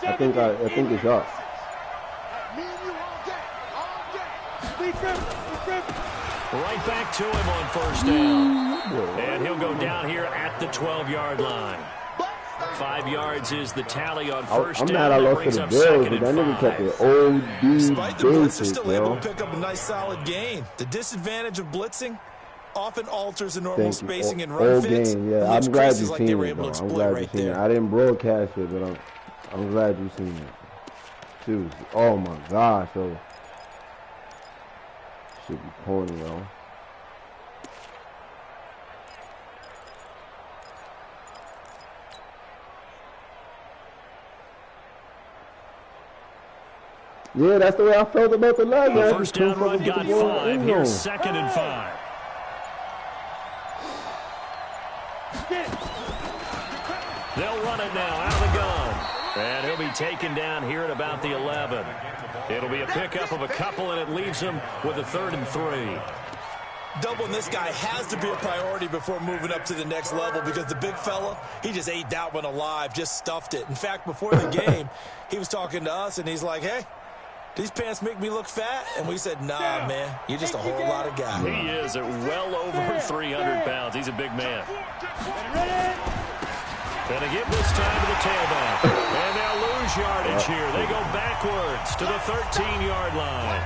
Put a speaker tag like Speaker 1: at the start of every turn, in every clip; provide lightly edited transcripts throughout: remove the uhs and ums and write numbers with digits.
Speaker 1: I think it's up.
Speaker 2: Right back to him on first down. And he'll go down here at the 12-yard line. 5 yards is the tally on first down.
Speaker 1: I'm mad I lost to the Bills, but that nigga kept it OD.
Speaker 3: Despite the blitz, they're still able to pick up a nice solid gain. The disadvantage of blitzing often alters the normal spacing and run fits.
Speaker 1: Yeah, I'm glad you seen it, though. I'm glad you seen it. I didn't broadcast it, but I'm glad you seen it. Dude, oh my gosh, so should be corny, though. Yeah, that's the way I felt about the last
Speaker 2: game. First down run got 5. Here's 2nd and 5. They'll run it now out of the gun. And he'll be taken down here at about the 11. It'll be a pickup of a couple, and it leaves him with a 3rd and 3.
Speaker 3: Doubling this guy has to be a priority before moving up to the next level, because the big fella, he just ate that one alive, just stuffed it. In fact, before the game, he was talking to us, and he's like, hey, these pants make me look fat? And we said, nah, man, you're just a whole lot of guy.
Speaker 2: He is at well over 300 pounds. He's a big man. Going to give this time to the tailback. And they'll lose yardage here. They go backwards to the 13-yard line.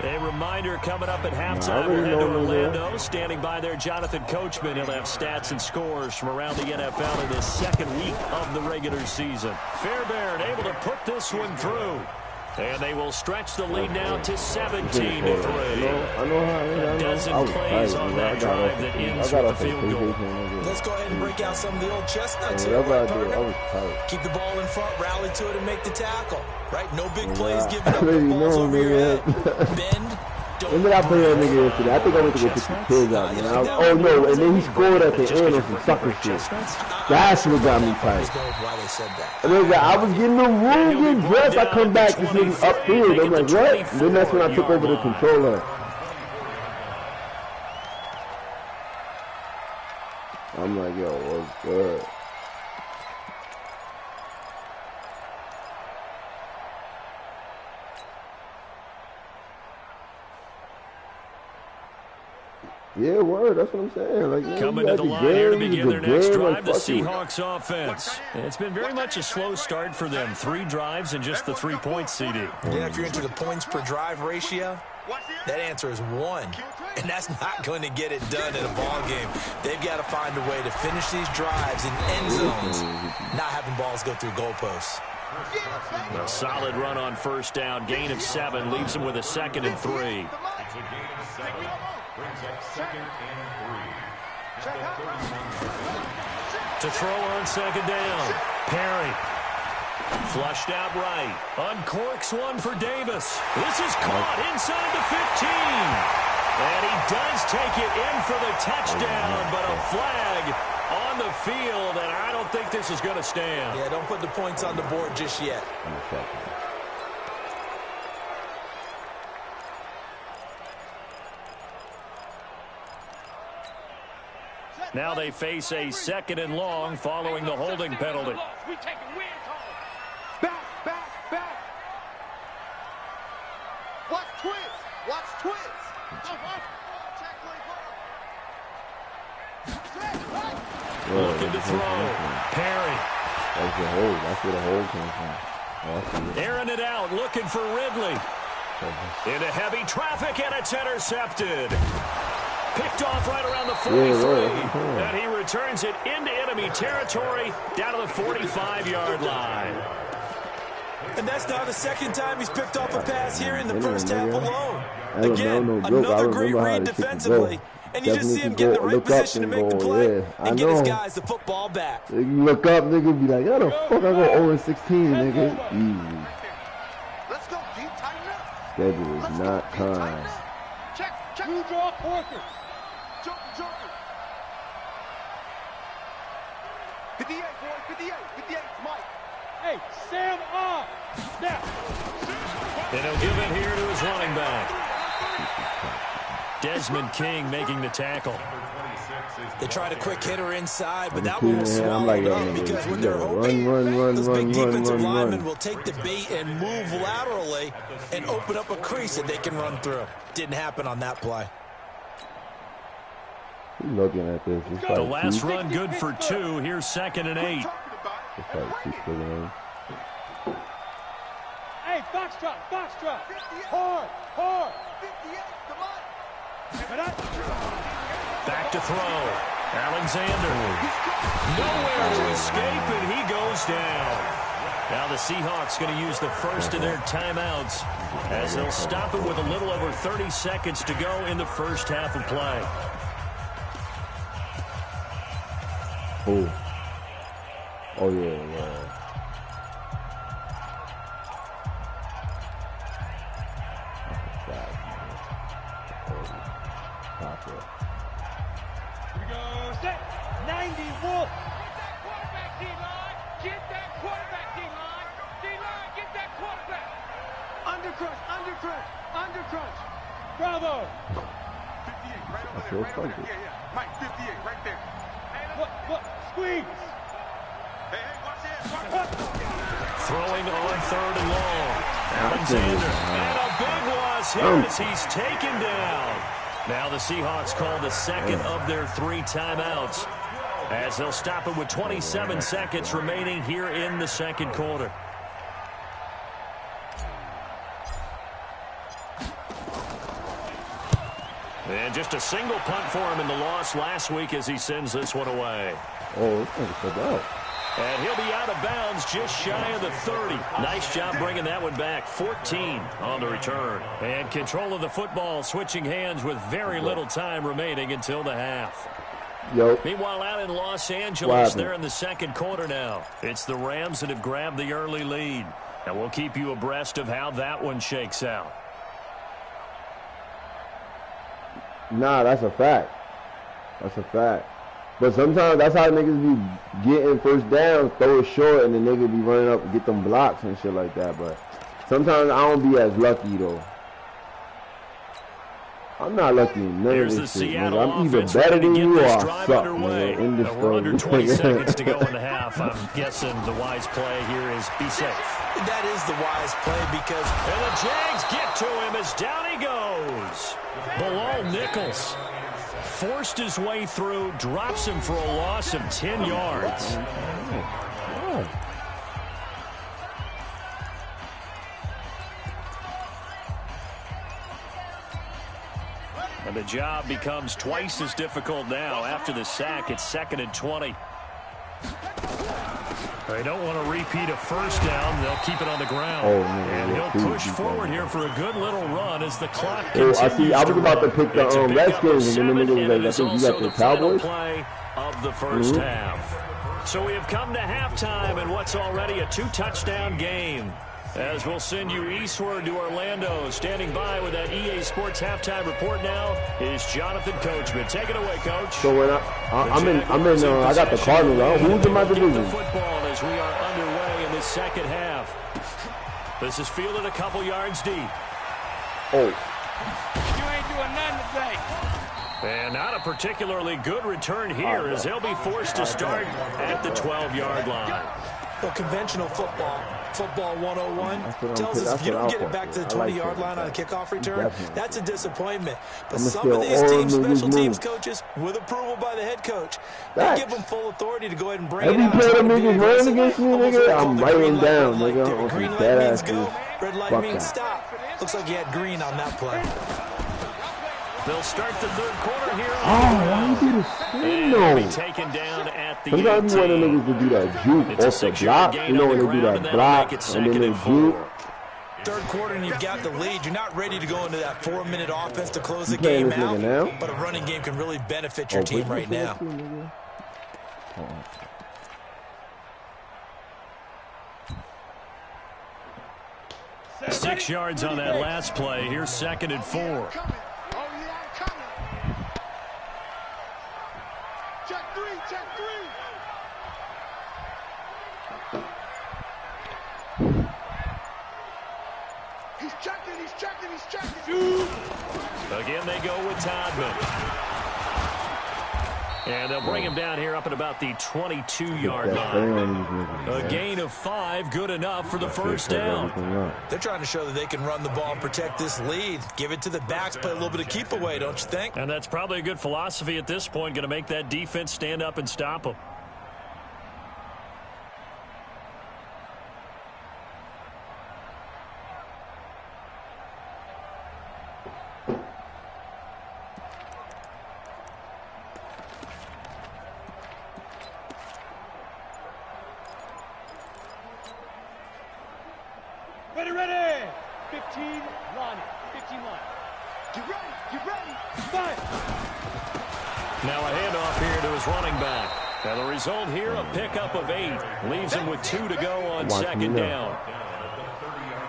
Speaker 2: A reminder coming up at halftime. We'll head to Orlando. Standing by there, Jonathan Coachman. He'll have stats and scores from around the NFL in this 2nd week of the regular season. Fairbairn able to put this one through. And they will stretch the lead now to 17-3. A dozen plays on that drive that ends with the field goal.
Speaker 3: Let's go ahead and break out some of the old chestnuts here, right, partner? Keep the ball in front, rally to it, and make the tackle. Right? No big plays given up. Balls over your head. Bend.
Speaker 1: When did I play that nigga yesterday? I think I went to go pick the kids out, man. Oh, no, and then he scored at the end on some sucker shit. That's what got me tight. And then I was getting the room, getting dressed. I come back, this nigga upfield. I'm like, what? And then that's when I took over the controller. I'm like, yo, what's good? Yeah, word. That's what I'm saying. Like,
Speaker 2: coming to the line here to begin their next drive, the Seahawks offense. It's been very much a slow start for them. 3 drives and just the 3 points, CD.
Speaker 3: Yeah, if you're into the points per drive ratio, that answer is 1. And that's not going to get it done in a ball game. They've got to find a way to finish these drives in end zones, not having balls go through goalposts.
Speaker 2: A solid run on first down. Gain of 7 leaves them with a 2nd and 3. To throw on 2nd down. Perry. Flushed out right. Uncorks one for Davis. This is caught inside the 15. And he does take it in for the touchdown, but a flag on the field, and I don't think this is going to stand.
Speaker 3: Yeah, don't put the points on the board just yet.
Speaker 2: Now they face a 2nd and long following the holding penalty.
Speaker 4: Back. Watch twist.
Speaker 2: Looking to throw. Perry.
Speaker 1: That's where the hole came from.
Speaker 2: Airing it out, looking for Ridley. Into heavy traffic, and it's intercepted. Picked off right around the 43. And he returns it into enemy territory down to the 45-yard line.
Speaker 3: And that's now the 2nd time he's picked off a pass here in the first half alone. Again, another great read defensively. And you just see him get in the right position to make the play and get his guys the football back.
Speaker 1: You look up, nigga, be like, how the fuck I go 0-16, nigga? Easy.
Speaker 4: Let's go, deep, tighten up.
Speaker 1: Schedule is not kind.
Speaker 4: Check. Blue draw, Porker. Joker. 58, boy, 58, Mike. Hey, Sam off. Snap.
Speaker 2: And he'll give it here to his running back. Desmond King making the tackle.
Speaker 3: They tried a quick hitter inside, but that one was swallowed up because when they're open, those big defensive linemen will take the bait and move laterally and open up a crease that they can run through. Didn't happen on that play.
Speaker 1: Looking at this.
Speaker 2: The last run good for 2. Here's 2nd and 8.
Speaker 4: Hey, foxtrot, foxtrot. Hard, hard.
Speaker 2: Back to throw. Alexander. Nowhere to escape, and he goes down. Now the Seahawks going to use the first of their timeouts as they'll stop it with a little over 30 seconds to go in the first half of play.
Speaker 1: Oh yeah.
Speaker 4: Here we go, set. 90 Wolf. Get that quarterback, D-line. D-line, get that quarterback. Under crunch, under crunch, under crunch. Bravo. 58, right over there, right over there. Yeah. Mike, 58, right there. Look, squeeze. Hey, watch this.
Speaker 2: Throwing on 3rd and long. Alexander. And a big loss here as he's taken down. Now the Seahawks call the second of their 3 timeouts as they'll stop it with 27 seconds remaining here in the second quarter. And just a single punt for him in the loss last week as he sends this one away.
Speaker 1: Oh, it's going to come out.
Speaker 2: And he'll be out of bounds just shy of the 30. Nice job bringing that one back. 14 on the return. And control of the football switching hands with very little time remaining until the half. Meanwhile, out in Los Angeles, they're in the second quarter now. It's the Rams that have grabbed the early lead. And we'll keep you abreast of how that one shakes out.
Speaker 1: Nah, that's a fact. That's a fact. But sometimes that's how niggas be getting first down, throw it short, and the nigga be running up and get them blocks and shit like that. But sometimes I don't be as lucky, though. I'm not lucky in none of this shit, nigga. I'm either better than you or I suck, nigga, in this story.
Speaker 2: We're under 20 seconds to go in the half. I'm guessing the wise play here is be safe.
Speaker 3: That is the wise play because...
Speaker 2: And the Jags get to him as down he goes. Bilal Nichols forced his way through, drops him for a loss of 10 yards. And the job becomes twice as difficult now. After the sack, it's 2nd and 20. They don't want to repeat a first down. They'll keep it on the ground. And he'll push forward here for a good little run as the clock continues.
Speaker 1: I see. I was about to pick the Redskins, and then the nigga was like, I think you got the Cowboys.
Speaker 2: Play of the first half. So we have come to halftime in what's already a 2-touchdown game. As we'll send you eastward to Orlando. Standing by with that EA Sports halftime report now is Jonathan Coachman. Take it away, Coach.
Speaker 1: So when I got the Cardinals. Who's in my division?
Speaker 2: Football as we are underway in the second half. This is fielded a couple yards deep.
Speaker 4: You ain't doing nothing today.
Speaker 2: And not a particularly good return here as they'll be forced to start at the 12-yard line.
Speaker 3: Well, conventional football 101 tells us if you don't get it back to the 20-yard line on a kickoff return, that's a disappointment. But some of these teams, special teams coaches, with approval by the head coach, they give them full authority to go ahead and bring it out.
Speaker 1: Every player niggas running against me, nigga, I'm writing down, nigga.
Speaker 3: Green light means go, red light means stop. Looks like you had green on that play.
Speaker 2: They'll start the third quarter here.
Speaker 1: Why you do the spin, though?
Speaker 2: Be taken down at the
Speaker 1: sometimes you want the niggas to do that juke off the block. You know when they do that block and then they juke.
Speaker 3: Third quarter and you've got the lead. You're not ready to go into that 4-minute offense to close the game out. But a running game can really benefit your team right now.
Speaker 2: 6 yards on that last play. Here's 2nd and 4. Again, they go with Todman. And they'll bring him down here up at about the 22-yard line. A gain of 5, good enough for the first down.
Speaker 3: They're trying to show that they can run the ball and protect this lead. Give it to the backs, play a little bit of keep away, don't you think?
Speaker 2: And that's probably a good philosophy at this point, going to make that defense stand up and stop them.
Speaker 4: Ready. 15 line. 15 line. Get ready. Fire.
Speaker 2: Now a handoff here to his running back. And the result here, a pickup of 8. Leaves him with 2 to go on second down.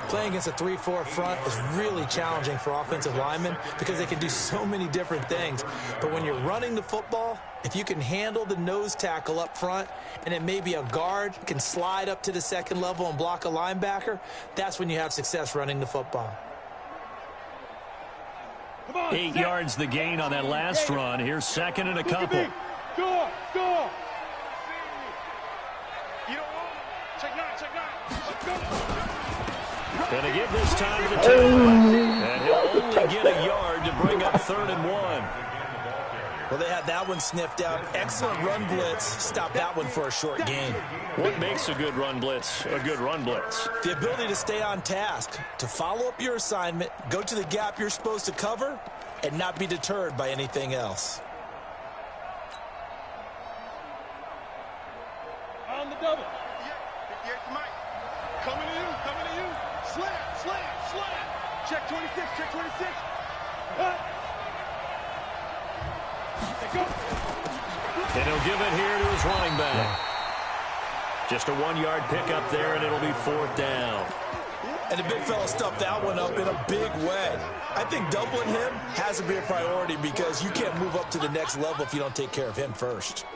Speaker 3: Playing against a 3-4 front is really challenging for offensive linemen because they can do so many different things. But when you're running the football, if you can handle the nose tackle up front and then maybe a guard can slide up to the second level and block a linebacker, that's when you have success running the football.
Speaker 2: 8 yards the gain on that last run. Here's second and a couple.
Speaker 4: Go.
Speaker 2: Going to give this time to the tailback. And he'll only get a yard to bring up 3rd and 1.
Speaker 3: Well, they had that one sniffed out. Excellent run blitz. Stop that one for a short gain.
Speaker 2: What makes a good run blitz a good run blitz?
Speaker 3: The ability to stay on task, to follow up your assignment, go to the gap you're supposed to cover, and not be deterred by anything else.
Speaker 4: On the double. Coming to you. Slam. Check 26. Cut. Go.
Speaker 2: And he'll give it here to his running back. Just a 1-yard pickup there, and it'll be 4th down.
Speaker 3: And the big fella stuffed that one up in a big way. I think doubling him has to be a priority because you can't move up to the next level if you don't take care of him first.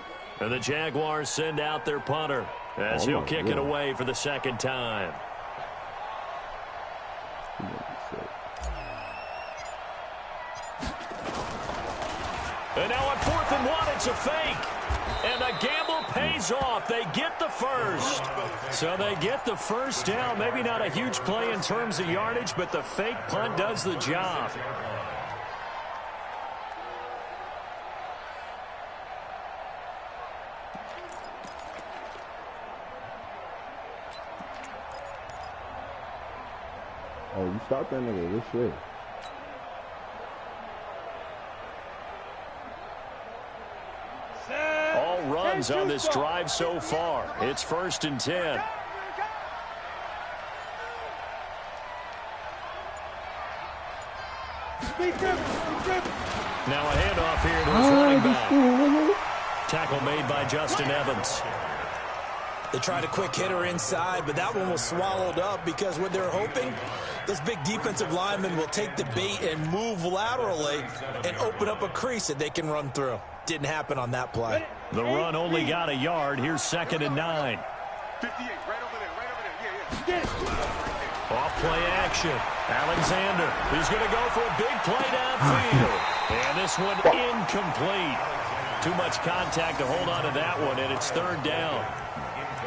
Speaker 2: And the Jaguars send out their punter as he'll kick it away for the second time. And now on 4th and 1, it's a fake. And the gamble pays off. They get the first. So they get the first down. Maybe not a huge play in terms of yardage, but the fake punt does the job.
Speaker 1: Oh, you stopped that nigga this way.
Speaker 2: All runs on this drive so far. It's 1st and 10. Now a handoff here to his running back. Tackle made by Justin Evans.
Speaker 3: They tried a quick hitter inside, but that one was swallowed up because what they're hoping, those big defensive linemen will take the bait and move laterally and open up a crease that they can run through. Didn't happen on that play.
Speaker 2: The run only got a yard. Here's 2nd and 9.
Speaker 4: 58, right over there.
Speaker 2: Off play action. Alexander. He's going to go for a big play downfield. And this one incomplete. Too much contact to hold on to that one, and it's 3rd down.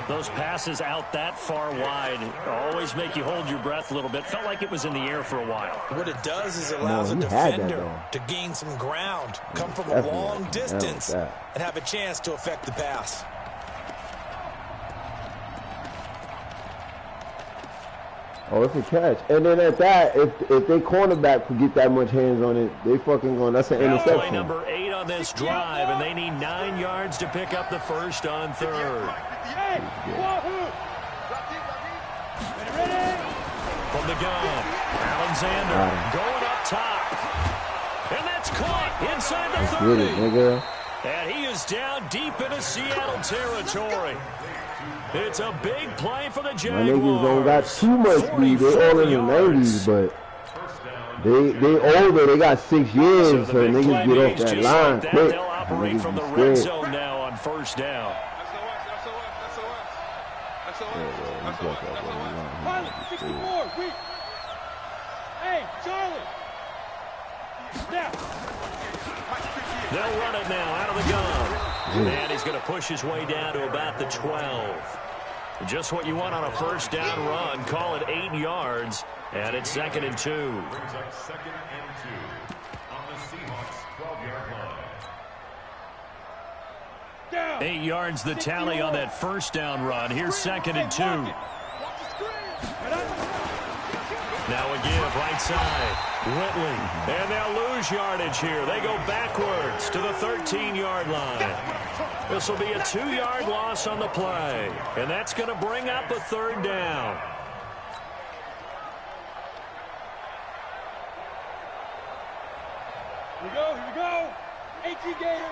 Speaker 2: Those passes out that far wide always make you hold your breath a little bit. Felt like it was in the air for a while.
Speaker 3: What it does is it allows a defender to gain some ground, come from a long distance, and have a chance to affect the pass.
Speaker 1: Oh, it's a catch. And then at that, if they cornerback could get that much hands on it, they fucking going. That's an interception.
Speaker 2: Play number 8 on this drive, and they need 9 yards to pick up the first on 3rd. From the gun, Alexander going up top. And that's caught inside the 30. And he is down deep into Seattle territory. It's a big play for the Jaguars.
Speaker 1: My niggas don't got too much speed. They all in the 90s, but they older. They got 6 years, so niggas get off that line quick.
Speaker 2: They'll operate from the red zone now on 1st down.
Speaker 4: Pilot, 64, weak. Hey, Charlie. Snap.
Speaker 2: They'll run it now out of the gun. And he's going to push his way down to about the 12. Just what you want on a first down run. Call it 8 yards. And it's 2nd and 2.
Speaker 5: Brings up 2nd and 2 on the Seahawks 12-yard line.
Speaker 2: 8 yards the tally on that first down run. Here's 2nd and 2. Now a give right side. Whitley. And they'll lose yardage here. They go backwards to the 13-yard line. This will be a 2-yard loss on the play. And that's going to bring up a 3rd down.
Speaker 4: Here we go. 18 Gator.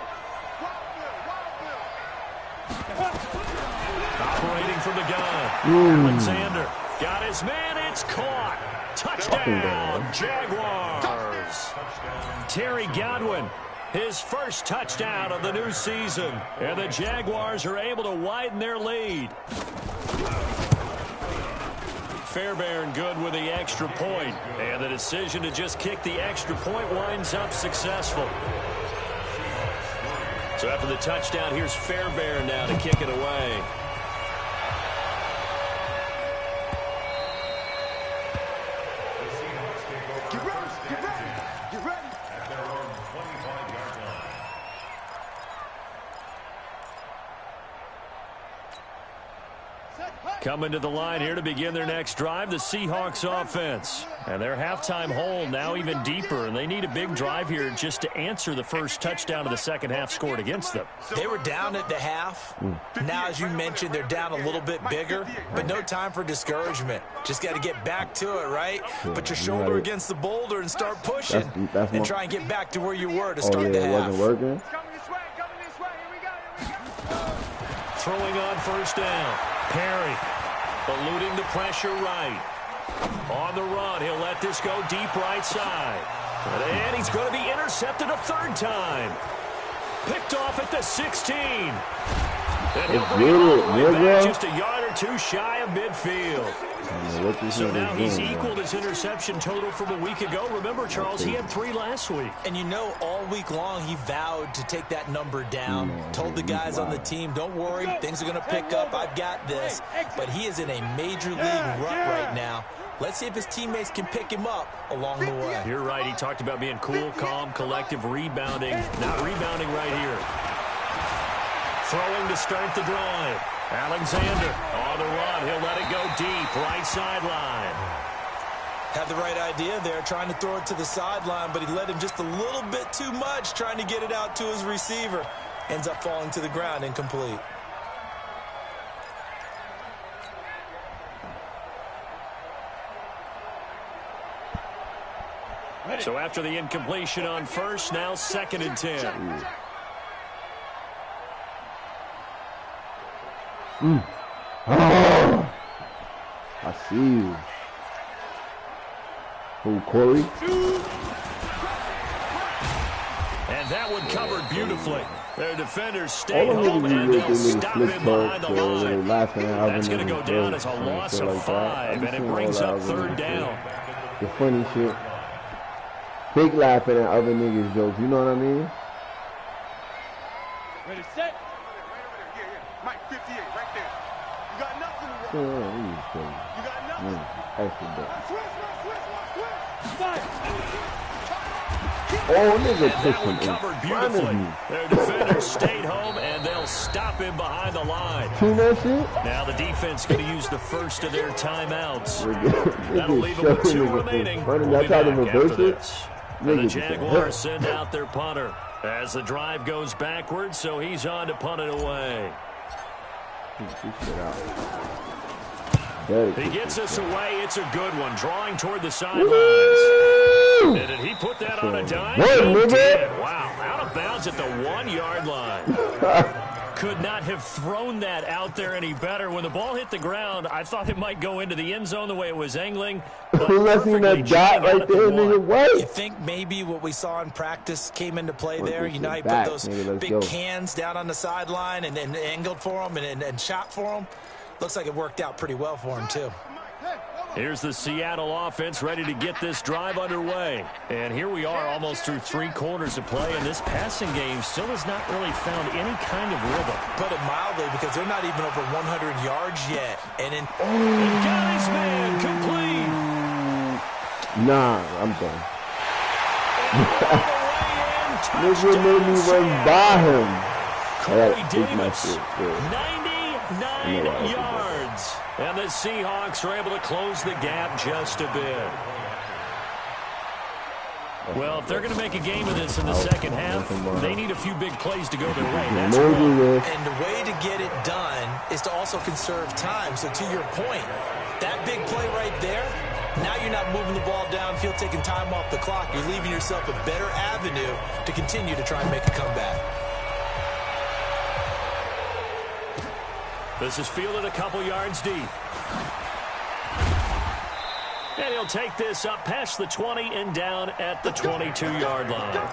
Speaker 2: Operating from the gun. Alexander got his man. It's caught. Touchdown, Jaguars. Terry Godwin, his first touchdown of the new season. And the Jaguars are able to widen their lead. Fairbairn good with the extra point. And the decision to just kick the extra point winds up successful. So after the touchdown, here's Fairbairn now to kick it away. Coming to the line here to begin their next drive, the Seahawks offense. And their halftime hole now even deeper, and they need a big drive here just to answer the first touchdown of the second half scored against them.
Speaker 3: They were down at the half. Now, as you mentioned, they're down a little bit bigger, but no time for discouragement. Just got to get back to it, right? Put your shoulder against the boulder and start pushing and try and get back to where you were to start the half.
Speaker 1: It wasn't working.
Speaker 2: Throwing on first down. Perry eluding the pressure right. On the run, he'll let this go deep right side. And he's going to be intercepted a 3rd time. Picked off at the 16. And he'll bring it all the way back just a yard or 2 shy of midfield. So now he's equaled his interception total from a week ago. Remember, Charles, he had 3 last week.
Speaker 3: And you know, all week long he vowed to take that number down. Told the guys on the team, don't worry, things are going to pick up. I've got this. But he is in a major league rut right now. Let's see if his teammates can pick him up along the way.
Speaker 2: You're right. He talked about being cool, calm, collective, rebounding. Not rebounding right here. Throwing to start the drive. Alexander on the run. He'll let it go deep. Right sideline.
Speaker 3: Had the right idea there, trying to throw it to the sideline, but he let him just a little bit too much, trying to get it out to his receiver. Ends up falling to the ground, incomplete.
Speaker 2: So after the incompletion on first, now 2nd and 10.
Speaker 1: Oh, I see you. Oh, Corey.
Speaker 2: And that one covered beautifully. Their defenders stayed home and they'll stop him behind the line. That's going to go down as a loss of 5, and it brings up 3rd down.
Speaker 1: The funny shit. Big laughing at other niggas' jokes, you know what I mean?
Speaker 4: Ready, set. Mike, 58, right there. You got nothing to run. You got nothing.
Speaker 1: Extra bit.
Speaker 4: Switch.
Speaker 1: Oh, nigga,
Speaker 2: that one covered beautifully. Their defenders stayed home, and they'll stop him behind the line.
Speaker 1: See that shit?
Speaker 2: Now the defense going to use the first of their timeouts. That'll leave them with 2 remaining. We'll be back after this. And the Jaguars send out their punter as the drive goes backwards, so he's on to punt it away. He gets us away. It's a good one. Drawing toward the sidelines. And did he put that on a dime? He did. Wow. Out of bounds at the 1-yard line. Could not have thrown that out there any better. When the ball hit the ground, I thought it might go into the end zone the way it was angling. But perfectly dot right there, nigga.
Speaker 3: You think maybe what we saw in practice came into play there? You know, he put those big cans down on the sideline and angled for him and shot for him. Looks like it worked out pretty well for him, too.
Speaker 2: Here's the Seattle offense ready to get this drive underway. And here we are almost through 3 quarters of play, and this passing game still has not really found any kind of rhythm.
Speaker 3: Put it mildly, because they're not even over 100 yards yet. And
Speaker 2: got his man complete.
Speaker 1: Nah, I'm done. Nigga made me run by him. I gotta take my shit.
Speaker 2: 99 yards. And the Seahawks are able to close the gap just a bit. Well, if they're going to make a game of this in the second half, they need a few big plays to go their way. That's right.
Speaker 3: And the way to get it done is to also conserve time. So to your point, that big play right there, now you're not moving the ball downfield, taking time off the clock. You're leaving yourself a better avenue to continue to try and make a comeback.
Speaker 2: This is fielded a couple yards deep. And he'll take this up past the 20 and down at the 22-yard line.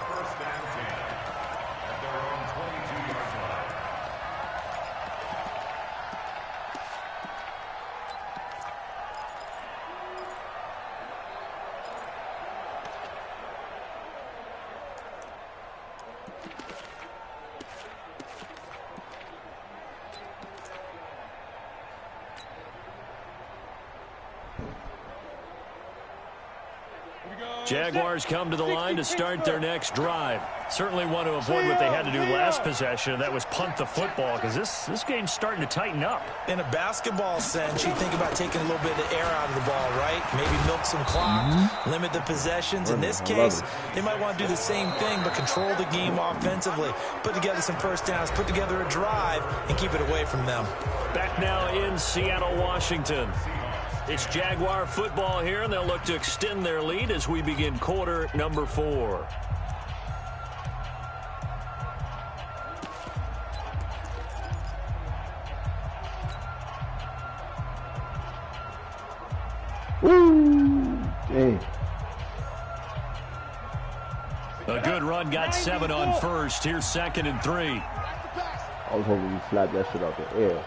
Speaker 2: Jaguars come to the line to start their next drive. Certainly want to avoid what they had to do last possession, and that was punt the football, because this game's starting to tighten up.
Speaker 3: In a basketball sense, you think about taking a little bit of air out of the ball, right? Maybe milk some clock, limit the possessions. In this case, they might want to do the same thing, but control the game offensively. Put together some first downs, put together a drive, and keep it away from them.
Speaker 2: Back now in Seattle, Washington. It's Jaguar football here, and they'll look to extend their lead as we begin quarter number 4.
Speaker 1: Woo! Dang.
Speaker 2: A good run, got 7 on first. Here's 2nd and 3.
Speaker 1: I was hoping you slap that shit out the air.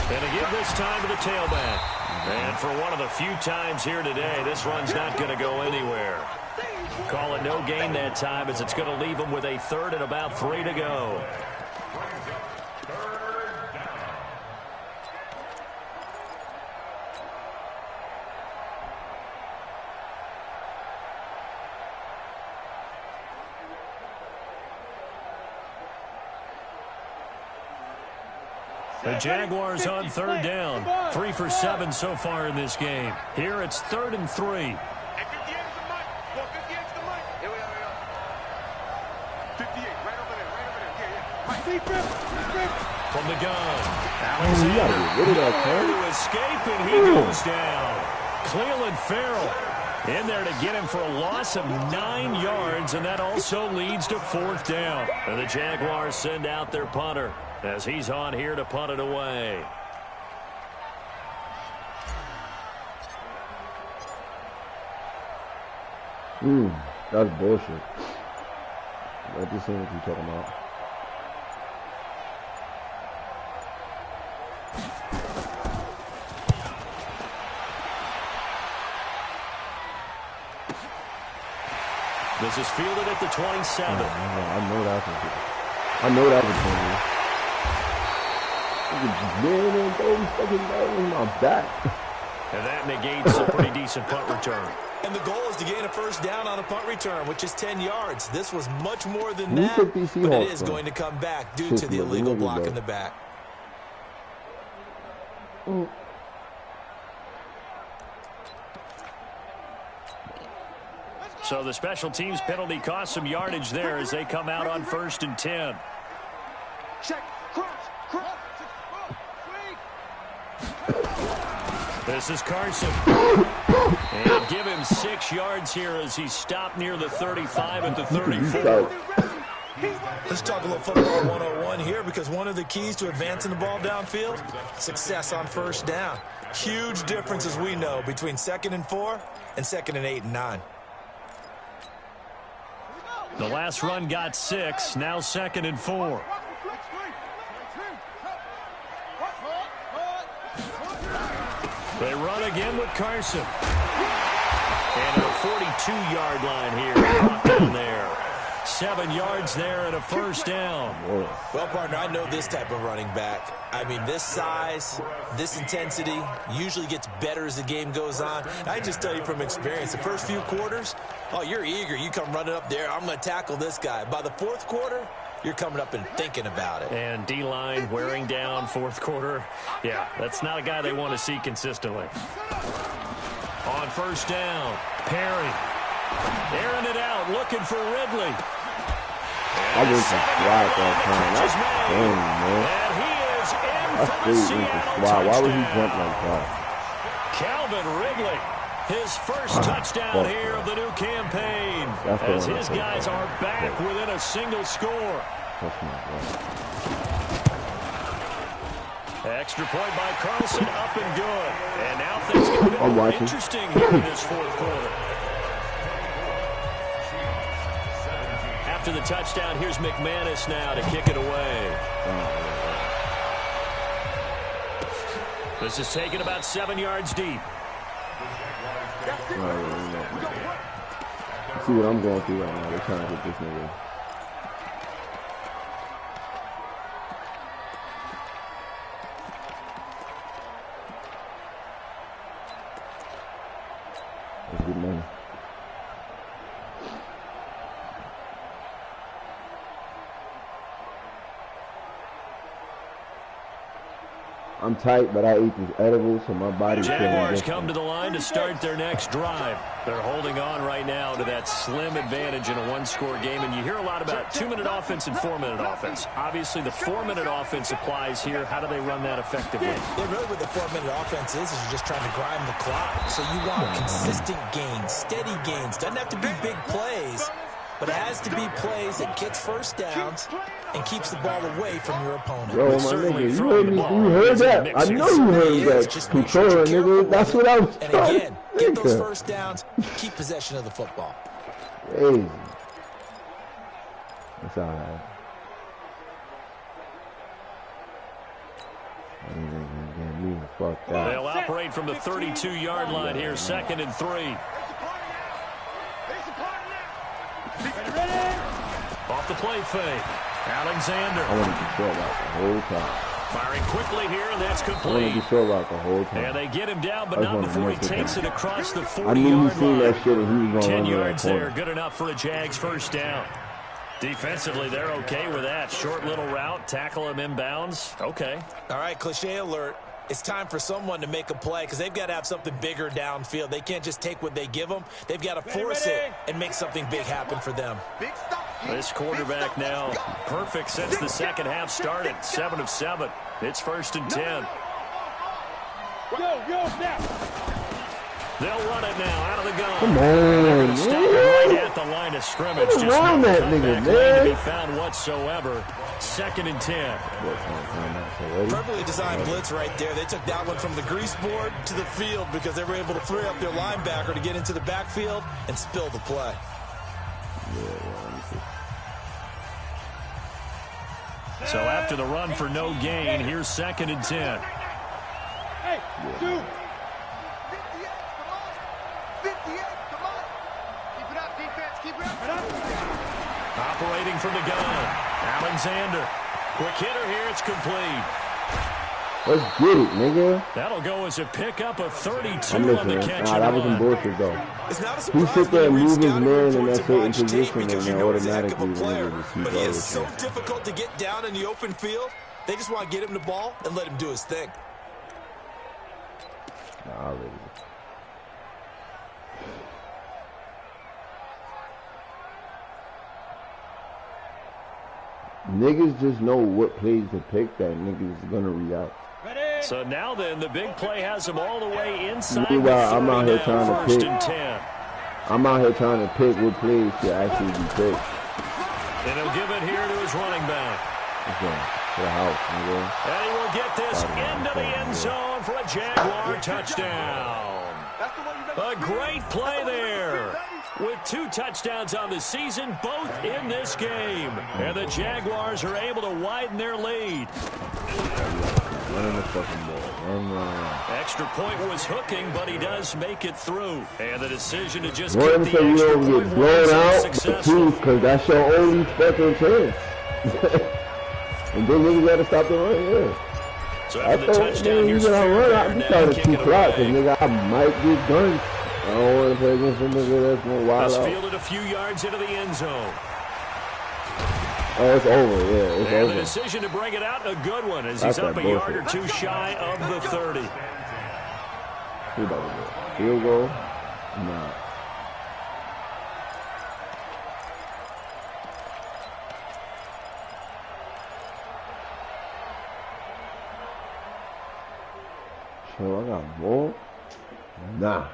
Speaker 2: And to give this time to the tailback. And for one of the few times here today, this run's not going to go anywhere. Call it no gain that time, as it's going to leave them with a 3rd and about 3 to go. The Jaguars on 3rd down. 3 for 7 so far in this game. Here it's 3rd and 3. From the gun. Alexander to escape, and he goes down. Cleveland Farrell in there to get him for a loss of 9 yards, and that also leads to 4th down. And the Jaguars send out their punter as he's on here to punt it away.
Speaker 1: That's bullshit. I just seen what you're talking about.
Speaker 2: This is fielded at the 27.
Speaker 1: I know that's what I know that was going on. My back.
Speaker 2: And that negates a pretty decent punt return.
Speaker 3: And the goal is to gain a first down on a punt return, which is 10 yards. This was much more than that, but it is going to come back due to the illegal block in the back.
Speaker 2: So the special teams penalty cost some yardage there as they come out on 1st and 10.
Speaker 4: Check, cross.
Speaker 2: This is Carson. And give him 6 yards here as he's stopped near the 35 at the 34.
Speaker 3: Let's talk a little football 101 here, because one of the keys to advancing the ball downfield, success on first down. Huge difference, as we know, between 2nd and 4 and 2nd and 8 and 9.
Speaker 2: The last run got 6, now 2nd and 4. They run again with Carson. And a 42-yard line here. Brought down there. 7 yards there and a first down.
Speaker 3: Well, partner, I know this type of running back. I mean, this size, this intensity usually gets better as the game goes on. I just tell you from experience, the first few quarters, oh, you're eager. You come running up there, I'm going to tackle this guy. By the fourth quarter, you're coming up and thinking about it.
Speaker 2: And D-line wearing down fourth quarter. Yeah, that's not a guy they want to see consistently. On first down, Perry. Airing it out, looking for Ridley.
Speaker 1: I went to slide that time. That's dang, man.
Speaker 2: And he is in
Speaker 1: That's
Speaker 2: for the
Speaker 1: crazy.
Speaker 2: Seattle
Speaker 1: Why would he
Speaker 2: touchdown.
Speaker 1: jump like that?
Speaker 2: Calvin Ridley, his first touchdown here of the new campaign. As his guys are back within a single score.
Speaker 1: That's not right.
Speaker 2: Extra point by Carlson, up and good. And now things get a bit interesting here in this fourth quarter. After the touchdown, here's McManus now to kick it away. This is taken about 7 yards deep.
Speaker 1: See what I'm going through right now. They're trying to get this nigga. That's good money. I'm tight, but I ate this edible, so my body's feeling
Speaker 2: Jaguars
Speaker 1: different.
Speaker 2: come to the line to start their next drive. They're holding on right now to that slim advantage in a one-score game, and you hear a lot about 2-minute offense and 4-minute offense. Obviously, the 4-minute offense applies here. How do they run that effectively?
Speaker 3: Yeah, really what the 4-minute offense is you're just trying to grind the clock. So you want consistent gains, steady gains. Doesn't have to be big plays, but it has to be plays that gets first downs and keeps the ball away from your opponent.
Speaker 1: Yo, my nigga, you heard that? I know you heard that. Controller, nigga. That's what I was
Speaker 3: And
Speaker 1: trying
Speaker 3: again,
Speaker 1: to
Speaker 3: get
Speaker 1: think
Speaker 3: those
Speaker 1: of.
Speaker 3: first downs, keep possession of the football.
Speaker 1: Crazy. That's all right. Fuck that.
Speaker 2: They'll operate from the 32-yard line here, 2nd and 3. Off the play fake. Alexander.
Speaker 1: I want to be short route the whole time.
Speaker 2: Firing quickly here, and that's
Speaker 1: I want to
Speaker 2: complete.
Speaker 1: be short route the whole time.
Speaker 2: And they get him down, but
Speaker 1: I just
Speaker 2: not
Speaker 1: wanted to
Speaker 2: before he
Speaker 1: make it
Speaker 2: takes
Speaker 1: happen.
Speaker 2: it across the
Speaker 1: I
Speaker 2: 40-yard
Speaker 1: knew he seen
Speaker 2: line.
Speaker 1: that shit and he was going
Speaker 2: 10
Speaker 1: to run
Speaker 2: yards
Speaker 1: that
Speaker 2: there,
Speaker 1: corner.
Speaker 2: good enough for a Jags first down. Defensively, they're okay with that. Short little route, tackle him inbounds. Okay.
Speaker 3: All right, cliche alert. It's time for someone to make a play because they've got to have something bigger downfield. They can't just take what they give them. They've got to force it and make something big happen for them.
Speaker 2: This quarterback now perfect since the second half started. 7 of 7. It's 1st and 10. They'll run it now out of the gun.
Speaker 1: Come on,
Speaker 2: Stop
Speaker 1: man.
Speaker 2: right at the line of scrimmage.
Speaker 1: What's
Speaker 2: Just
Speaker 1: wrong
Speaker 2: no
Speaker 1: that
Speaker 2: comeback
Speaker 1: nigga,
Speaker 2: lane
Speaker 1: man?
Speaker 2: to be found whatsoever. 2nd and 10.
Speaker 3: Perfectly designed blitz right there. They took that one from the grease board to the field because they were able to free up their linebacker to get into the backfield and spill the play.
Speaker 2: So after the run for no gain, here's 2nd and 10.
Speaker 4: Hey, dude. 58, come on. Keep it up, defense. Keep it up.
Speaker 2: Operating from the gun. Alexander. Quick hitter here. It's complete.
Speaker 1: Let's get it, nigga.
Speaker 2: That'll go as a pickup of 32
Speaker 1: I'm
Speaker 2: on the
Speaker 1: listening.
Speaker 2: catch.
Speaker 1: Nah, that was some bullshit, though.
Speaker 3: It's not a
Speaker 1: He
Speaker 3: surprise
Speaker 1: sit there and
Speaker 3: when you
Speaker 1: move
Speaker 3: read
Speaker 1: his
Speaker 3: scouting
Speaker 1: man in
Speaker 3: reports
Speaker 1: that
Speaker 3: and
Speaker 1: certain
Speaker 3: watch tape
Speaker 1: position,
Speaker 3: because
Speaker 1: and
Speaker 3: you
Speaker 1: then
Speaker 3: know he's a heck of a
Speaker 1: automatically
Speaker 3: player.
Speaker 1: the receiver
Speaker 3: But he is
Speaker 1: always
Speaker 3: so
Speaker 1: there.
Speaker 3: difficult to get down in the open field. They just want to get him the ball and let him do his thing.
Speaker 1: Nah, already. Niggas just know what plays to pick that niggas is gonna react.
Speaker 2: So now then, the big play has him all the way inside.
Speaker 1: Meanwhile, I'm out here
Speaker 2: now,
Speaker 1: trying to
Speaker 2: 1st
Speaker 1: pick.
Speaker 2: and 10.
Speaker 1: I'm out here trying to pick what plays should actually be picked.
Speaker 2: And he'll give it here to his running back.
Speaker 1: Okay, to the house, nigga.
Speaker 2: And he will get this into the end zone for a Jaguar touchdown. A great play there. With 2 touchdowns on the season, both in this game. And the Jaguars are able to widen their lead.
Speaker 1: Running the fucking ball.
Speaker 2: Extra point was hooking, but he does make it through. And the decision to just
Speaker 1: Run
Speaker 2: keep
Speaker 1: so
Speaker 2: the
Speaker 1: you
Speaker 2: extra
Speaker 1: don't
Speaker 2: point
Speaker 1: get blown out,
Speaker 2: successful.
Speaker 1: because that's your only fucking chance. And then niggas gotta stop the run, yeah.
Speaker 2: So
Speaker 1: I
Speaker 2: after the
Speaker 1: thought,
Speaker 2: touchdown,
Speaker 1: man, you
Speaker 2: here's
Speaker 1: gotta run. I'm
Speaker 2: Fairbairn
Speaker 1: trying
Speaker 2: now
Speaker 1: to
Speaker 2: kicking
Speaker 1: keep clock, because
Speaker 2: away.
Speaker 1: nigga, I might get guns. I don't want to play against some nigga that's more wild
Speaker 2: It's
Speaker 1: out.
Speaker 2: fielded a few yards into the end zone.
Speaker 1: Oh, it's over, yeah, it's
Speaker 2: And
Speaker 1: over.
Speaker 2: the decision to bring it out, a good one, as
Speaker 1: That's
Speaker 2: he's up
Speaker 1: that
Speaker 2: a yard or
Speaker 1: bullshit.
Speaker 2: two shy of the 30.
Speaker 1: Who about to do? Field goal? Nah. So I got more? Nah.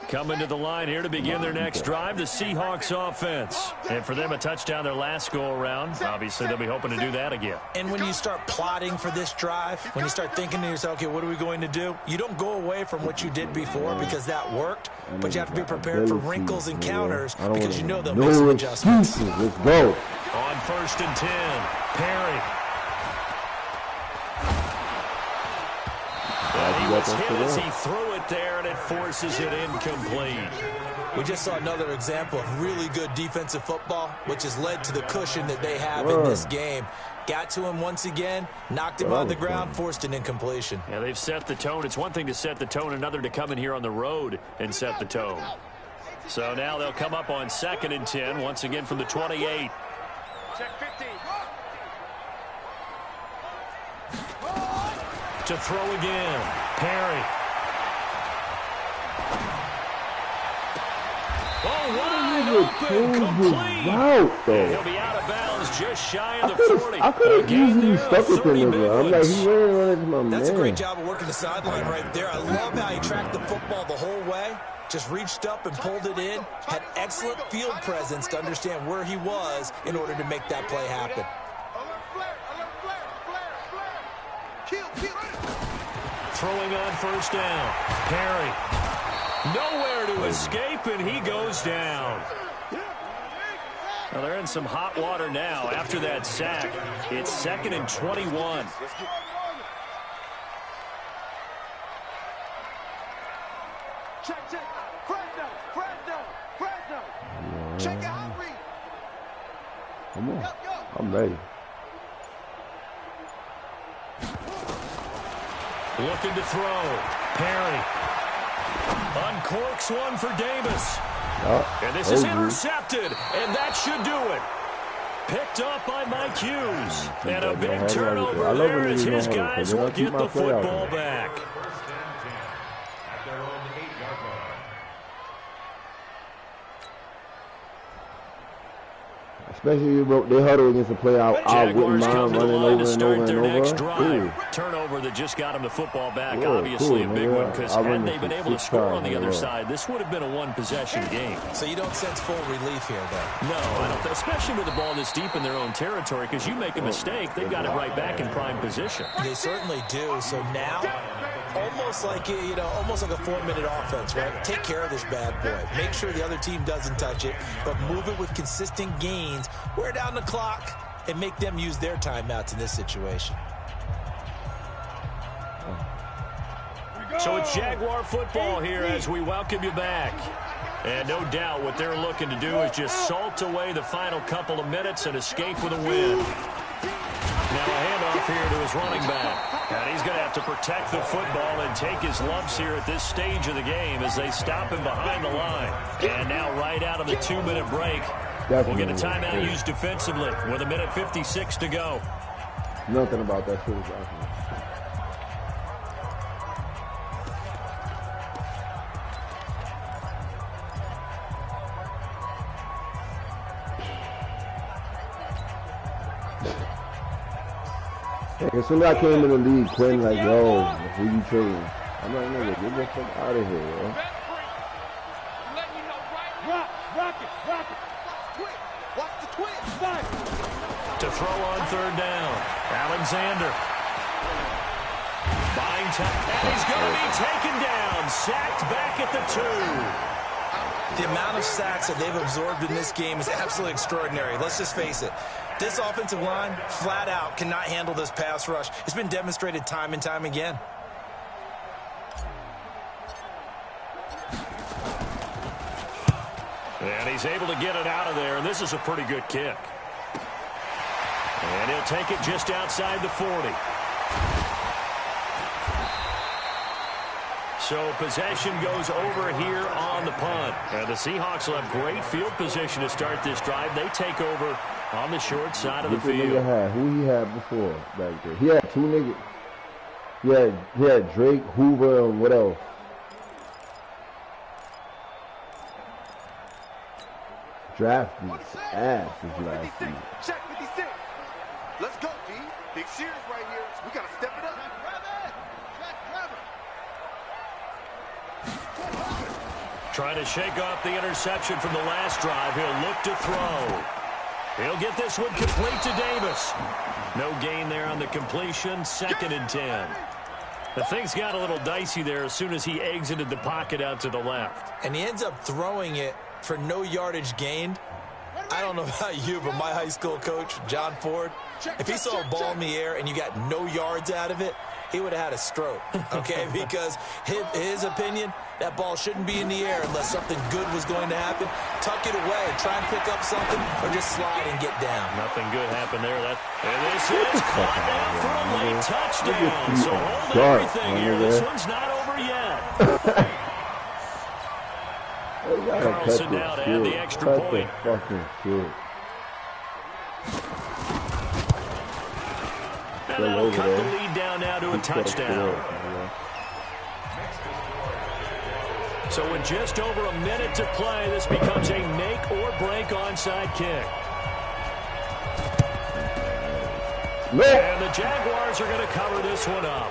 Speaker 2: Coming to the line here to begin their next drive, the Seahawks offense. And for them, a touchdown their last go-around. Obviously, they'll be hoping to do that again.
Speaker 3: And when you start plotting for this drive, when you start thinking to yourself, okay, what are we going to do? You don't go away from what you did before because that worked, but you have to be prepared for wrinkles and counters because you know they'll make some adjustments.
Speaker 1: Let's go.
Speaker 2: On 1st and 10, Perry. He was hit as he threw it there, and it forces it incomplete.
Speaker 3: We just saw another example of really good defensive football, which has led to the cushion that they have in this game. Got to him once again, knocked him on the ground, forced an incompletion.
Speaker 2: Yeah, they've set the tone. It's one thing to set the tone, another to come in here on the road and set the tone. So now they'll come up on 2nd and 10, once again from the 28.
Speaker 4: Check 15.
Speaker 2: To throw again, Perry. Oh, wide open, complete. And he'll be out of bounds just shy of the 40.
Speaker 1: I could have easily
Speaker 2: there,
Speaker 1: stuck with him.
Speaker 2: 30
Speaker 1: I'm like,
Speaker 2: minutes.
Speaker 1: he ran right into my man.
Speaker 3: That's a great job of working the sideline right there. I love how he tracked the football the whole way. Just reached up and pulled it in. Had excellent field presence to understand where he was in order to make that play happen.
Speaker 2: Throwing on 1st down. Perry. Nowhere to escape, and he goes down. Now they're in some hot water now after that sack. It's 2nd and 21.
Speaker 4: Check. Fresno. Check out Reed.
Speaker 1: Come on. I'm ready.
Speaker 2: Looking to throw. Perry. Uncorks one for Davis. And this is intercepted, and that should do it. Picked up by Mike Hughes. And a big turnover there as his guys will get the football back.
Speaker 1: Especially if they huddle against a play out. I wouldn't mind running over and over and over.
Speaker 2: Turnover that just got him the football back. Obviously a big one, because had they been able to score on the other side, this would have been a one-possession game.
Speaker 3: So you don't sense full relief here, though?
Speaker 2: No, I don't. Especially with the ball this deep in their own territory, because you make a mistake, they've got it right back in prime position.
Speaker 3: They certainly do. So now, almost like almost like a 4-minute offense, right? Take care of this bad boy. Make sure the other team doesn't touch it, but move it with consistent gains. Wear down the clock and make them use their timeouts in this situation.
Speaker 2: So it's Jaguar football here as we welcome you back. And no doubt what they're looking to do is just salt away the final couple of minutes and escape with a win. Now a handoff here to his running back. And he's going to have to protect the football and take his lumps here at this stage of the game as they stop him behind the line. And now right out of the 2-minute break, we'll get a timeout used defensively with 1:56 to go.
Speaker 1: Nothing about that shit is awesome. As soon as I came in the league, Quinn like, yo, who you trading? I'm like, nigga, get the fuck out of here, yo.
Speaker 4: Rock it. Watch the twist.
Speaker 2: To throw on 3rd down, Alexander. Buying time, and he's going to be taken down, sacked back at the 2.
Speaker 3: The amount of sacks that they've absorbed in this game is absolutely extraordinary. Let's just face it. This offensive line, flat out, cannot handle this pass rush. It's been demonstrated time and time again.
Speaker 2: And he's able to get it out of there, and this is a pretty good kick. And he'll take it just outside the 40. So possession goes over here on the punt. And the Seahawks will have great field position to start this drive. They take over on the short side of the field.
Speaker 1: Who he had before back there? He had 2 niggas. He had Drake, Hoover, and what else? Drafted ass this last season.
Speaker 4: Check 56. Let's go, D. Big series right here. We got to step it up.
Speaker 2: Trying to shake off the interception from the last drive. He'll look to throw. He'll get this one complete to Davis. No gain there on the completion. 2nd and 10. The things got a little dicey there as soon as he exited the pocket out to the left.
Speaker 3: And he ends up throwing it for no yardage gained. I don't know about you, but my high school coach, John Ford, if he saw a ball in the air and you got no yards out of it, he would have had a stroke, okay? Because his opinion, that ball shouldn't be in the air unless something good was going to happen. Tuck it away, try and pick up something, or just slide and get down.
Speaker 2: Nothing good happened there. And this is caught down for a late touchdown. So hold everything here. This one's not over yet. Carlson now to add the extra point. And that'll cut the lead down now to a touchdown. So with just over a minute to play, this becomes a make-or-break onside kick. And the Jaguars are going to cover this one up.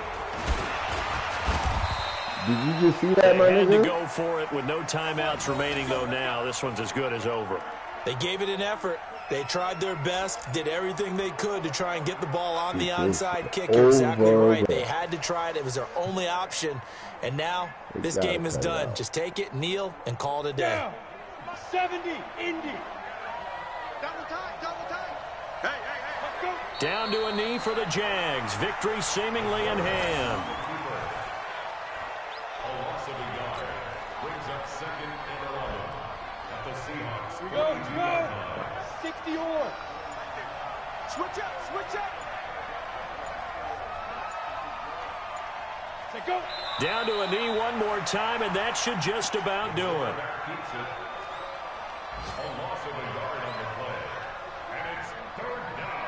Speaker 1: Did you just see that, my nigga?
Speaker 2: They had to go for it with no timeouts remaining, though, now. This one's as good as over.
Speaker 3: They gave it an effort. They tried their best, did everything they could to try and get the ball on the onside kick. You're exactly right. They had to try it. It was their only option. And now this game is done. Just take it, kneel, and call it a day.
Speaker 4: Down. 70, Indy. Double time, double time. Hey, let's go.
Speaker 2: Down to a knee for the Jags. Victory seemingly in hand.
Speaker 5: A loss of a yard brings up 2nd and 11 at the Seahawks.
Speaker 4: We go. 60 or. Switch up, switch up. Go.
Speaker 2: Down to a knee one more time, and that should just about do it.
Speaker 5: Keeps it. A loss of a yard on the play. And it's 3rd down.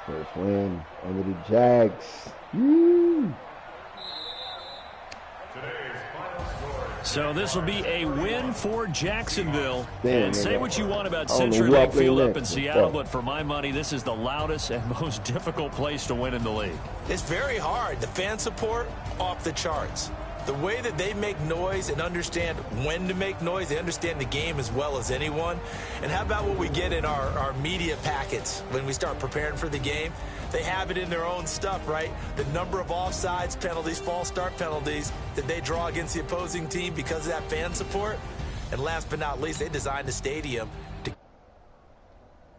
Speaker 1: First win under the Jags. Woo.
Speaker 2: So this will be a win for Jacksonville.
Speaker 1: Damn,
Speaker 2: and say what you want about CenturyLink Field up in Seattle, but for my money, this is the loudest and most difficult place to win in the league.
Speaker 3: It's very hard. The fan support, off the charts. The way that they make noise and understand when to make noise, they understand the game as well as anyone. And how about what we get in our media packets when we start preparing for the game? They have it in their own stuff, right? The number of offsides penalties, false start penalties that they draw against the opposing team because of that fan support. And last but not least, they designed the stadium